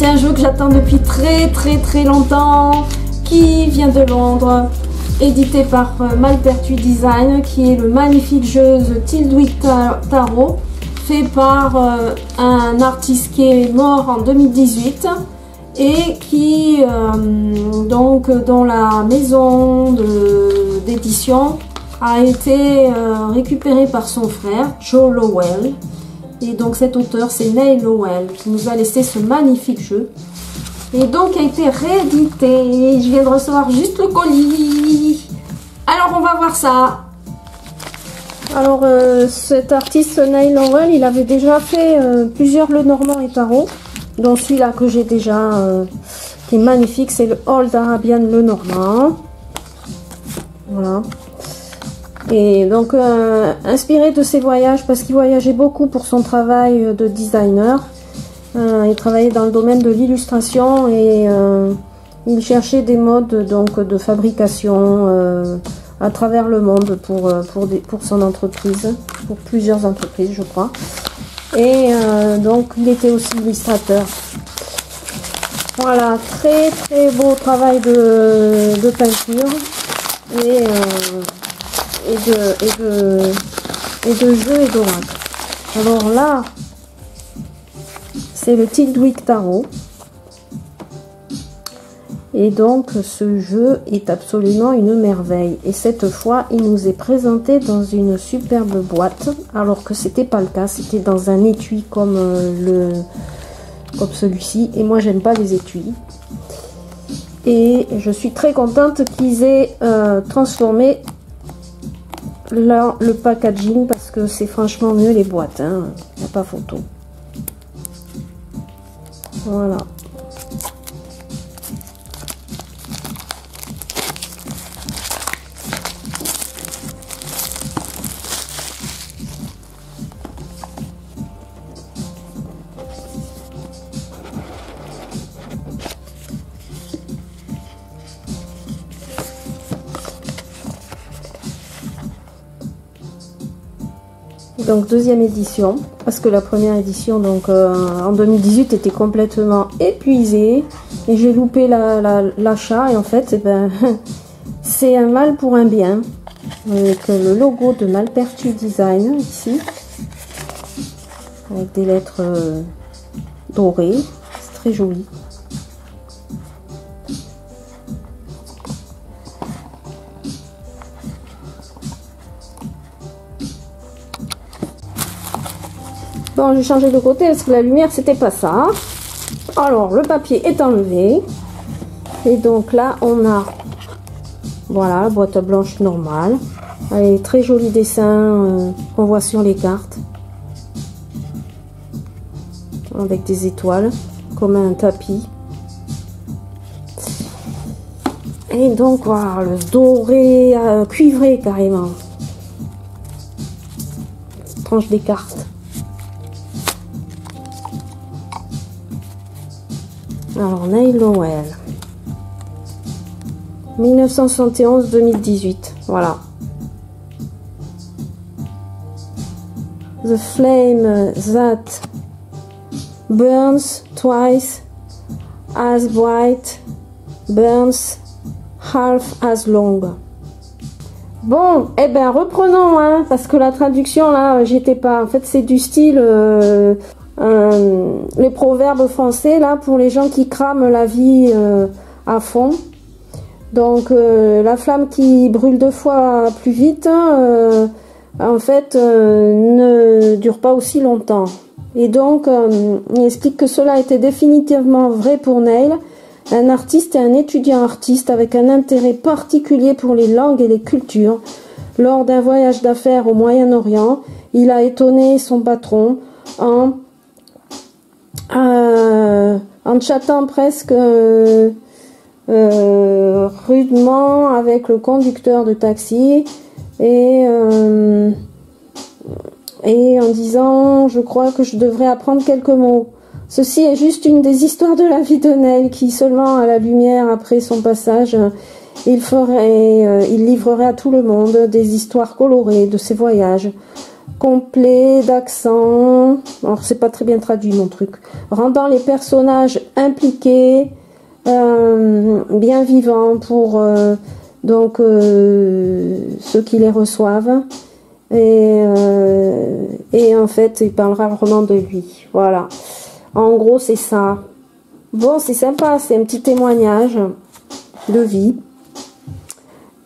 c'est un jeu que j'attends depuis très longtemps, qui vient de Londres, édité par Malpertuis Design, qui est le magnifique jeu The Tiltwick Tarot, fait par un artiste qui est mort en 2018 et qui donc dans la maison d'édition a été récupéré par son frère Joe Lowell. Et donc cet auteur, c'est Neil Lowell, qui nous a laissé ce magnifique jeu. Et donc a été réédité. Je viens de recevoir juste le colis. Alors on va voir ça. Alors cet artiste Neil Lowell, il avait déjà fait plusieurs Lenormand et Tarot. Dont celui-là que j'ai déjà, qui est magnifique, c'est le Old Arabian Lenormand. Voilà. Et donc, inspiré de ses voyages, parce qu'il voyageait beaucoup pour son travail de designer. Il travaillait dans le domaine de l'illustration et il cherchait des modes donc, de fabrication à travers le monde pour son entreprise, pour plusieurs entreprises, je crois. Et donc, il était aussi illustrateur. Voilà, très beau travail de peinture et de jeu et d'oracle. Alors là, c'est le Tiltwick Tarot. Et donc, ce jeu est absolument une merveille. Et cette fois, il nous est présenté dans une superbe boîte, alors que c'était pas le cas. C'était dans un étui comme celui-ci. Et moi, j'aime pas les étuis. Et je suis très contente qu'ils aient transformé le packaging, parce que c'est franchement mieux les boîtes, hein. Il n'y a pas photo. Voilà. Donc deuxième édition, parce que la première édition donc en 2018 était complètement épuisée et j'ai loupé l'achat et en fait ben, c'est un mal pour un bien, avec le logo de Malpertuis Design ici, avec des lettres dorées, c'est très joli. Bon, j'ai changé de côté parce que la lumière c'était pas ça. Alors le papier est enlevé et donc là on a, voilà, la boîte blanche normale, avec très joli dessin qu'on voit sur les cartes, avec des étoiles comme un tapis. Et donc voilà, le doré cuivré carrément, tranche des cartes. Alors, Neil Lowell, 1971-2018, voilà. The flame that burns twice as bright burns half as long. Bon, eh ben reprenons, hein, parce que la traduction là, j'étais pas. En fait, c'est du style. Les proverbes français là pour les gens qui crament la vie à fond. Donc la flamme qui brûle 2 fois plus vite en fait ne dure pas aussi longtemps. Et donc il explique que cela était définitivement vrai pour Neil, un artiste et un étudiant artiste avec un intérêt particulier pour les langues et les cultures. Lors d'un voyage d'affaires au Moyen-Orient, il a étonné son patron en chattant presque rudement avec le conducteur de taxi et en disant « Je crois que je devrais apprendre quelques mots ». Ceci est juste une des histoires de la vie de Neil qui, seulement à la lumière après son passage, il livrerait à tout le monde des histoires colorées de ses voyages complet d'accent. Alors c'est pas très bien traduit mon truc. Rendant les personnages impliqués, bien vivants pour donc ceux qui les reçoivent. Et en fait il parlera vraiment de lui. Voilà. En gros c'est ça. Bon, c'est sympa, c'est un petit témoignage de vie.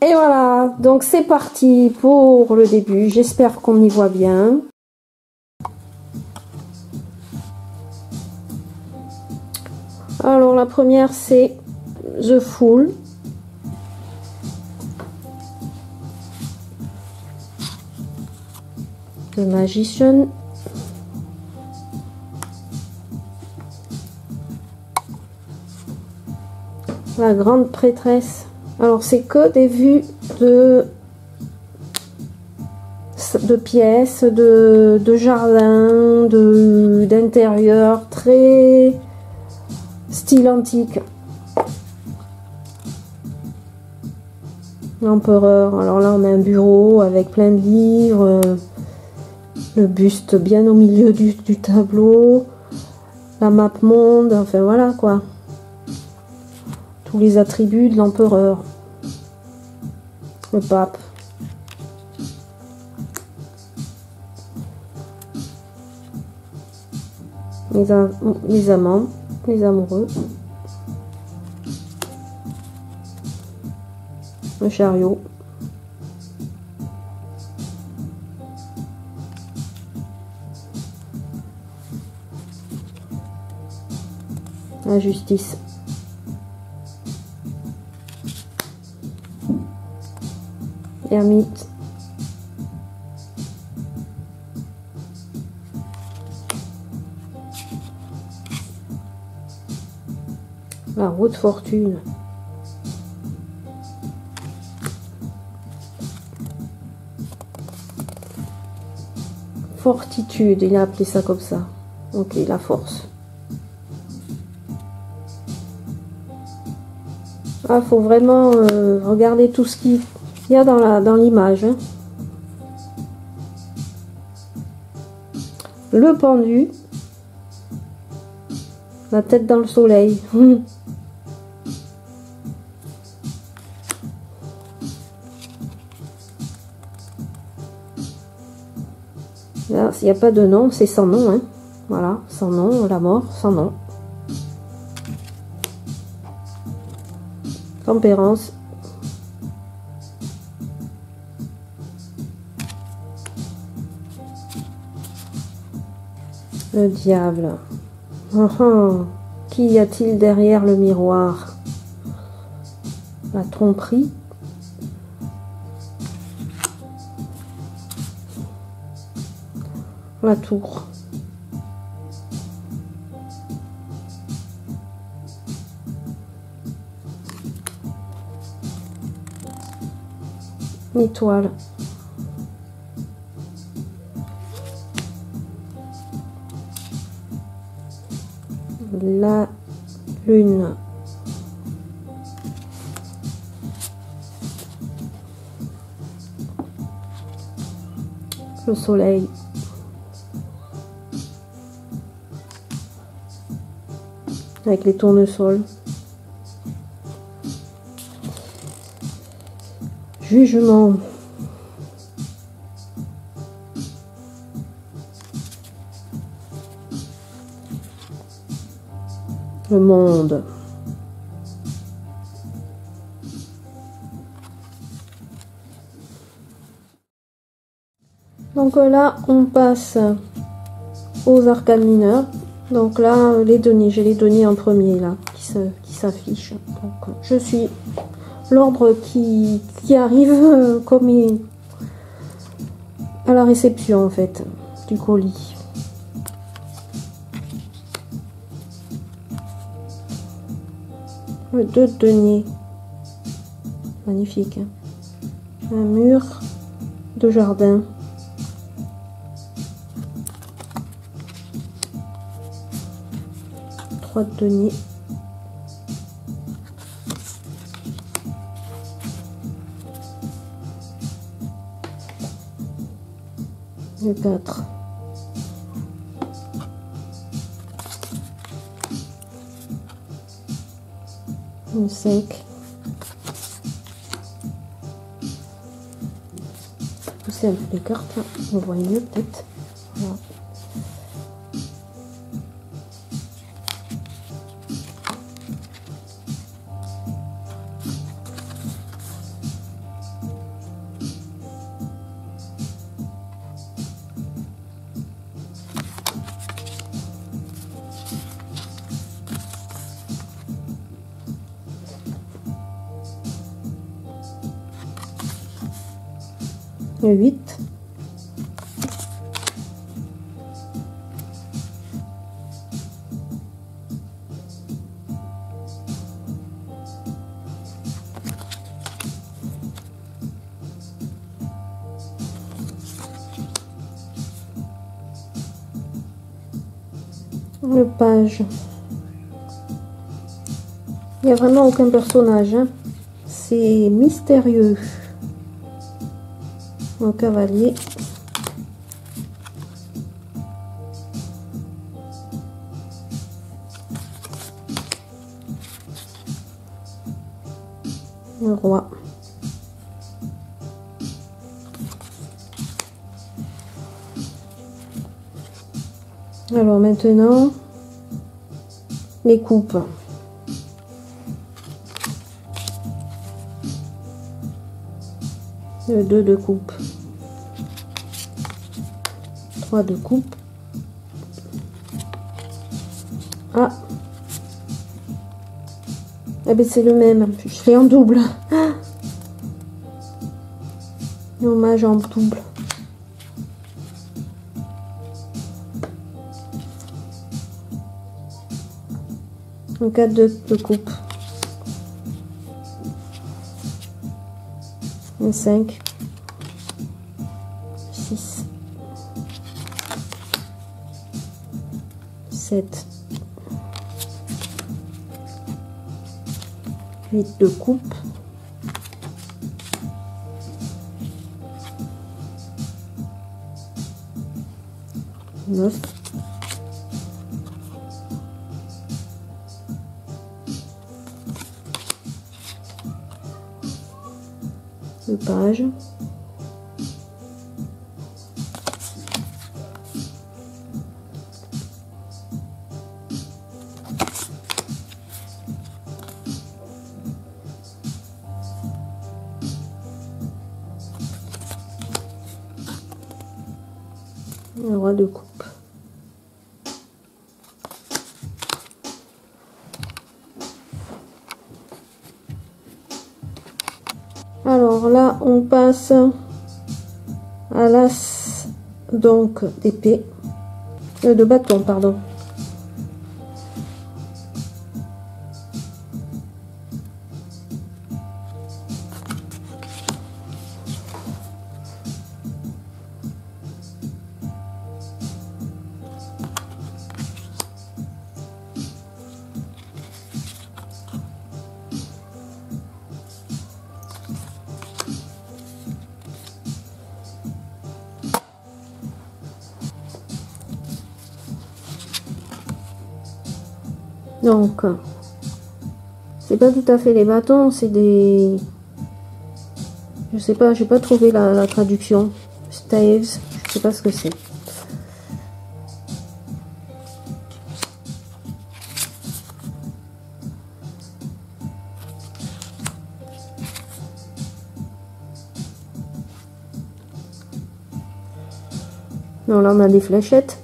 Et voilà, donc c'est parti pour le début. J'espère qu'on y voit bien. Alors la première c'est The Fool. The Magician. La grande prêtresse. Alors c'est que des vues de pièces, de jardin, d'intérieur, très style antique. L'empereur. Alors là on a un bureau avec plein de livres, le buste bien au milieu du tableau, la map monde, enfin voilà quoi. Tous les attributs de l'empereur, le pape. Les amants, les amoureux, le chariot, la justice. Ermite. La roue de fortune. Fortitude, il a appelé ça comme ça. Ok, la force. Ah, faut vraiment regarder tout ce qu'il y a dans l'image. Hein. Le pendu. La tête dans le soleil. Là, s'il n'y a pas de nom, c'est sans nom. Hein. Voilà, sans nom, la mort, sans nom. Tempérance. Le diable. Qui y a-t-il derrière le miroir? La tromperie. La tour. L'étoile. La lune. Le soleil. Avec les tournesols. Jugement. Le monde. Donc là, on passe aux arcanes mineurs. Donc là, les deniers, j'ai les deniers en premier là, qui s'affichent. Donc je suis l'ordre qui arrive comme à la réception en fait du colis. Le 2 deniers, magnifique. Un mur de jardin. De deniers. le 4, le 5, pousser un peu les cartes, là. On voit mieux peut-être. Voilà. Le 8, le page. Il n'y a vraiment aucun personnage, hein. C'est mystérieux. Un cavalier. Le roi. Alors maintenant, les coupes. Le 2 de coupe. 3 de coupe. Ah. Eh ben c'est le même. Je fais en double. Hommage en double. Un 4 de coupe. Un 5. 6. 7. 8 de coupe. 9. Le page. Le roi de coupe. Alors là, on passe à l'as donc d'épée, de bâton, pardon. Donc, c'est pas tout à fait les bâtons, c'est des... Je sais pas, j'ai pas trouvé la traduction. Staves, je sais pas ce que c'est. Non, là on a des fléchettes.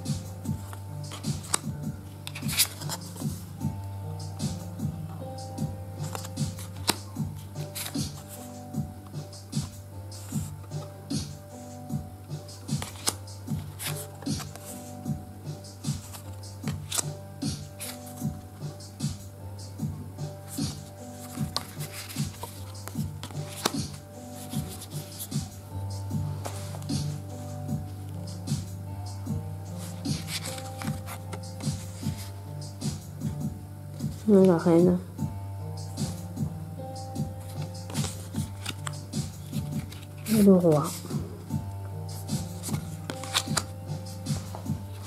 La reine. Et le roi.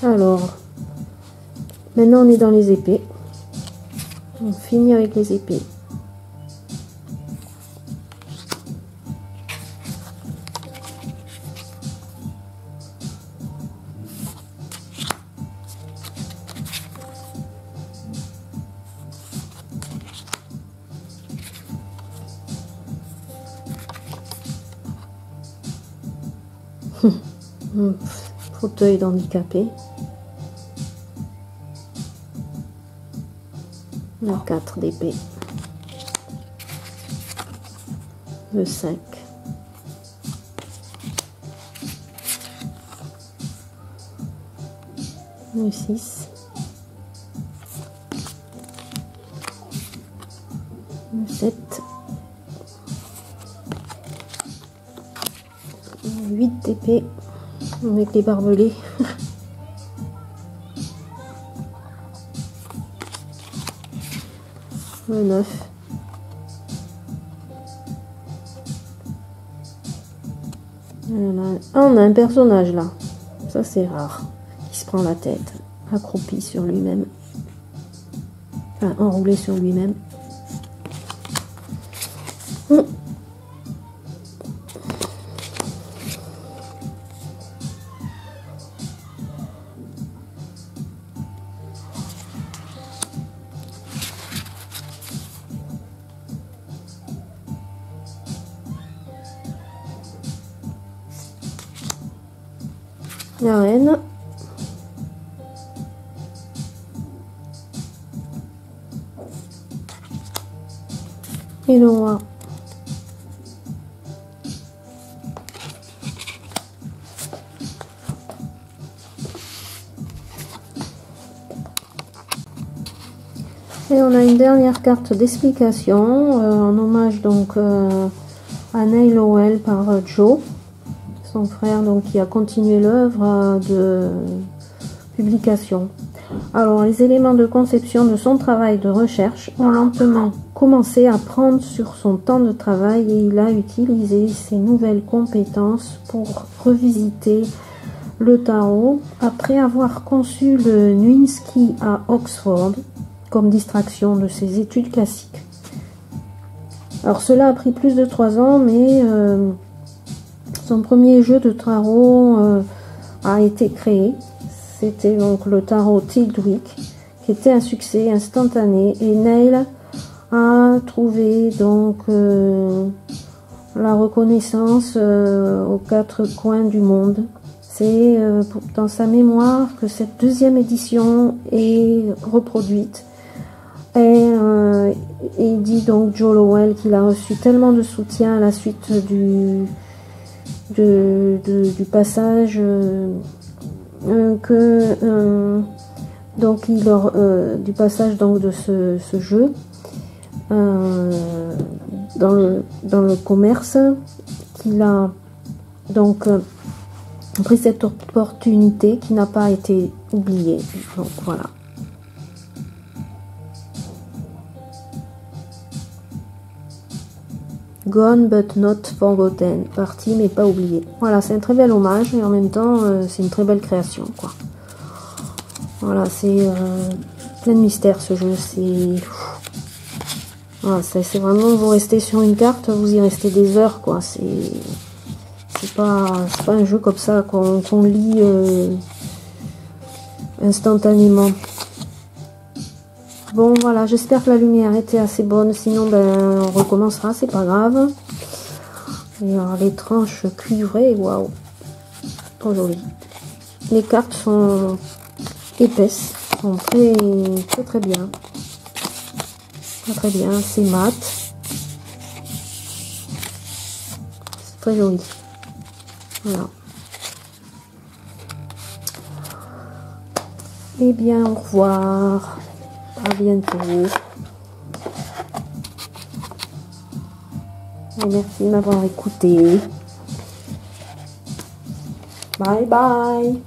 Alors, maintenant on est dans les épées. On finit avec les épées. Fauteuil d'handicapé. Le 4 d'épée. Le 5. Le 6. Le 7. Le 8 d'épée. Avec les barbelés. Le 9. On a un personnage là. Ça c'est rare. Qui se prend la tête. Accroupi sur lui-même. Enfin, enroulé sur lui-même. La reine. Et le roi. Et on a une dernière carte d'explication en hommage donc à Neil Lowell par Joe, son frère, donc qui a continué l'œuvre de publication. Alors, les éléments de conception de son travail de recherche ont lentement commencé à prendre sur son temps de travail et il a utilisé ses nouvelles compétences pour revisiter le tarot après avoir conçu le Nwinsky à Oxford comme distraction de ses études classiques. Alors, cela a pris plus de 3 ans, mais son premier jeu de tarot a été créé. C'était donc le tarot Tiltwick, qui était un succès instantané. Et Neil a trouvé donc la reconnaissance aux 4 coins du monde. C'est dans sa mémoire que cette deuxième édition est reproduite. Et il dit donc Joe Lowell qu'il a reçu tellement de soutien à la suite du passage donc du passage donc de ce jeu dans le commerce, qu'il a donc pris cette opportunité qui n'a pas été oubliée. Donc voilà. Gone but not forgotten, parti mais pas oublié. Voilà, c'est un très bel hommage et en même temps c'est une très belle création, quoi. Voilà, c'est plein de mystère ce jeu. Voilà, c'est vraiment, vous restez sur une carte, vous y restez des heures, quoi. C'est pas un jeu comme ça qu'on lit instantanément. Bon, voilà, j'espère que la lumière était assez bonne, sinon ben, on recommencera, c'est pas grave. Et alors, les tranches cuivrées, waouh, trop joli. Les cartes sont épaisses, sont très bien. Très bien, c'est mat. C'est très joli. Voilà. Eh bien, au revoir. À bientôt. Et merci de m'avoir écouté. Bye bye.